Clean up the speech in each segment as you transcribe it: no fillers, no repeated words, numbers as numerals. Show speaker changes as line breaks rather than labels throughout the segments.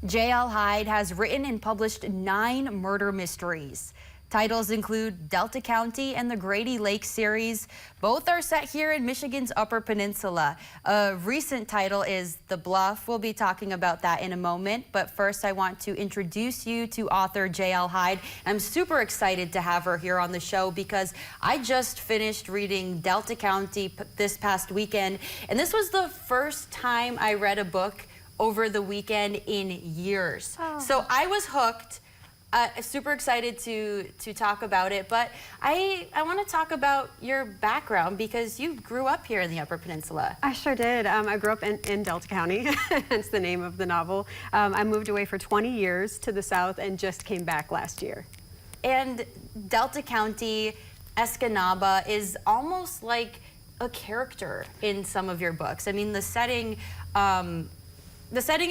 J.L. Hyde has written and published 9 murder mysteries. Titles include Delta County and the Grady Lake series. Both are set here in Michigan's Upper Peninsula. A recent title is The Bluff. We'll be talking about that in a moment. But first, I want to introduce you to author J.L. Hyde. I'm super excited to have her here on the show because I just finished reading Delta County this past weekend. And this was the first time I read a book over the weekend in years. Oh. So I was hooked. Super excited to talk about it, but I want to talk about your background because you grew up here in the Upper Peninsula.
I sure did. I grew up in Delta County, hence the name of the novel. I moved away for 20 years to the south and just came back last year. And
Delta County, Escanaba is almost like a character in some of your books. I mean, the setting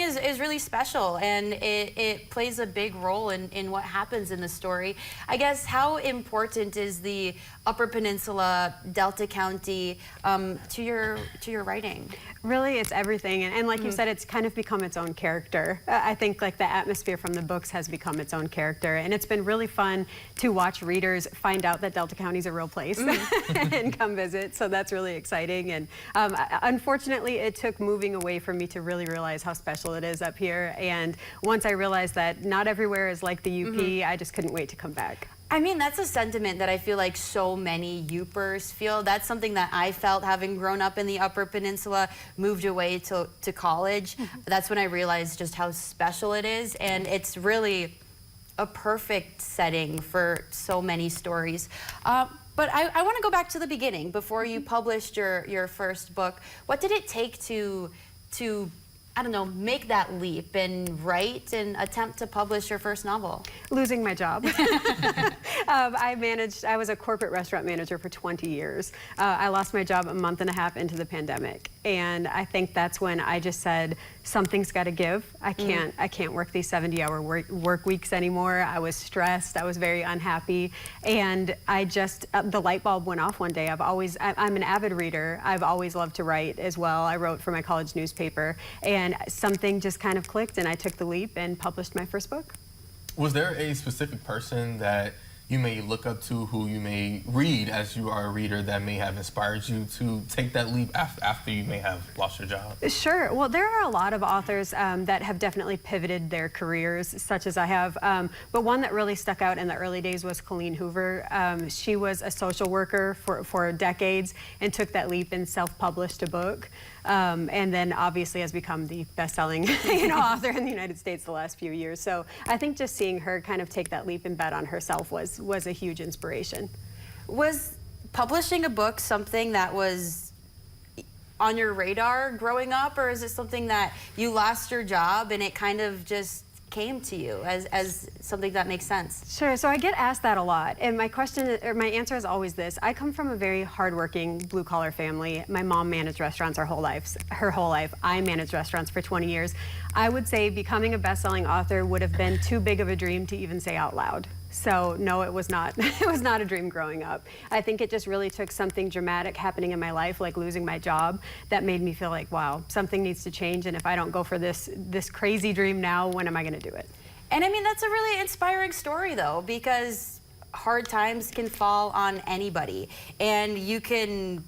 is really special, and it plays a big role in what happens in the story. I guess, how important is the Upper Peninsula, Delta County to your writing?
Really, it's everything, and like you said, it's kind of become its own character. I think like the atmosphere from the books has become its own character, and it's been really fun to watch readers find out that Delta County is a real place and come visit, so that's really exciting. And unfortunately, it took moving away for me to really realize how special it is up here, and once I realized that not everywhere is like the UP, I just couldn't wait to come back.
I mean, that's a sentiment that I feel like so many Yoopers feel. That's something that I felt having grown up in the Upper Peninsula, moved away to college. That's when I realized just how special it is, and it's really a perfect setting for so many stories. But I want to go back to the beginning, before you published your first book. What did it take to I don't know, make that leap and write and attempt to publish your first novel?
Losing my job. I was a corporate restaurant manager for 20 years. I lost my job a month and a half into the pandemic. And I think that's when I just said, something's got to give. I can't work these 70-hour work weeks anymore. I was stressed. I was very unhappy. And I just, the light bulb went off one day. I'm an avid reader. I've always loved to write as well. I wrote for my college newspaper. And something just kind of clicked, and I took the leap and published my first book.
Was there a specific person that you may look up to, who you may read as you are a reader, that may have inspired you to take that leap after you may have lost your job?
Sure. Well, there are a lot of authors that have definitely pivoted their careers, such as I have. But one that really stuck out in the early days was Colleen Hoover. She was a social worker for decades and took that leap and self-published a book. And then obviously has become the best-selling author in the United States the last few years. So I think just seeing her kind of take that leap and bet on herself was a huge inspiration.
Was publishing a book something that was on your radar growing up, or is it something that you lost your job and it kind of just came to you as something that makes sense?
Sure. So I get asked that a lot, and my answer is always this: I come from a very hardworking blue-collar family. My mom managed restaurants her whole life. I managed restaurants for 20 years. I would say becoming a best-selling author would have been too big of a dream to even say out loud. So no, it was not. It was not a dream growing up. I think it just really took something dramatic happening in my life, like losing my job, that made me feel like, wow, something needs to change. And if I don't go for this crazy dream now, when am I going to do it?
And I mean, that's a really inspiring story, though, because hard times can fall on anybody, and you can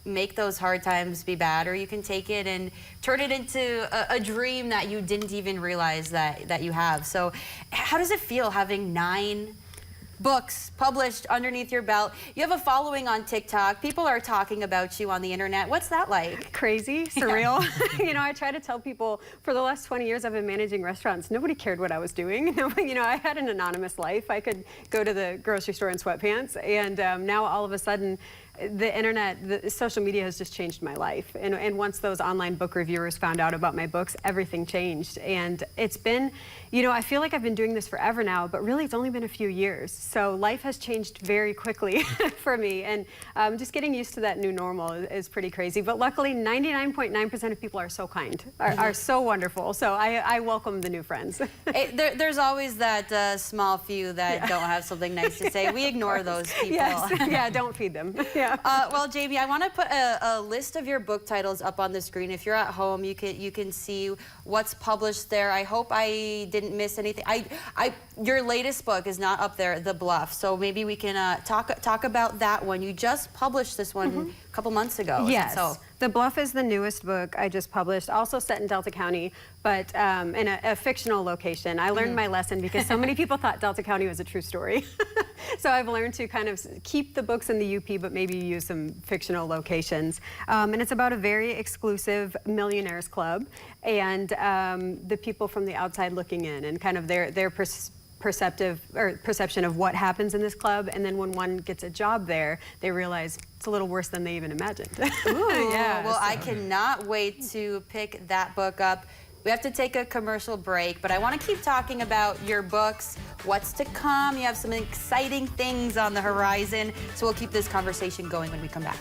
make those hard times be bad, or you can take it and turn it into a dream that you didn't even realize that you have. So how does it feel having 9 books published underneath your belt? You have a following on TikTok. People are talking about you on the internet. What's that like?
Crazy, surreal. Yeah. I try to tell people, for the last 20 years I've been managing restaurants, nobody cared what I was doing. I had an anonymous life. I could go to the grocery store in sweatpants, and now all of a sudden the internet, the social media has just changed my life. And once those online book reviewers found out about my books, everything changed. And it's been, I feel like I've been doing this forever now, but really it's only been a few years. So life has changed very quickly for me. And just getting used to that new normal is pretty crazy. But luckily, 99.9% of people are so kind, are so wonderful. So I welcome the new friends.
There's always that small few that don't have something nice to say. We ignore those people.
Yes. Yeah, don't feed them. Yeah.
Well, Jamie, I want to put a list of your book titles up on the screen. If you're at home, you can see what's published there. I hope I didn't miss anything. Your latest book is not up there, The Bluff. So maybe we can talk about that one. You just published this one a couple months ago.
Yes.
So.
The Bluff is the newest book I just published, also set in Delta County, but in a fictional location. I learned my lesson because so many people thought Delta County was a true story. So I've learned to kind of keep the books in the UP, but maybe use some fictional locations. And it's about a very exclusive millionaires club and the people from the outside looking in and kind of their perception of what happens in this club, and then when one gets a job there, they realize it's a little worse than they even imagined.
Ooh,
yeah,
well, I cannot wait to pick that book up. We have to take a commercial break, but I want to keep talking about your books, what's to come. You have some exciting things on the horizon, so we'll keep this conversation going when we come back.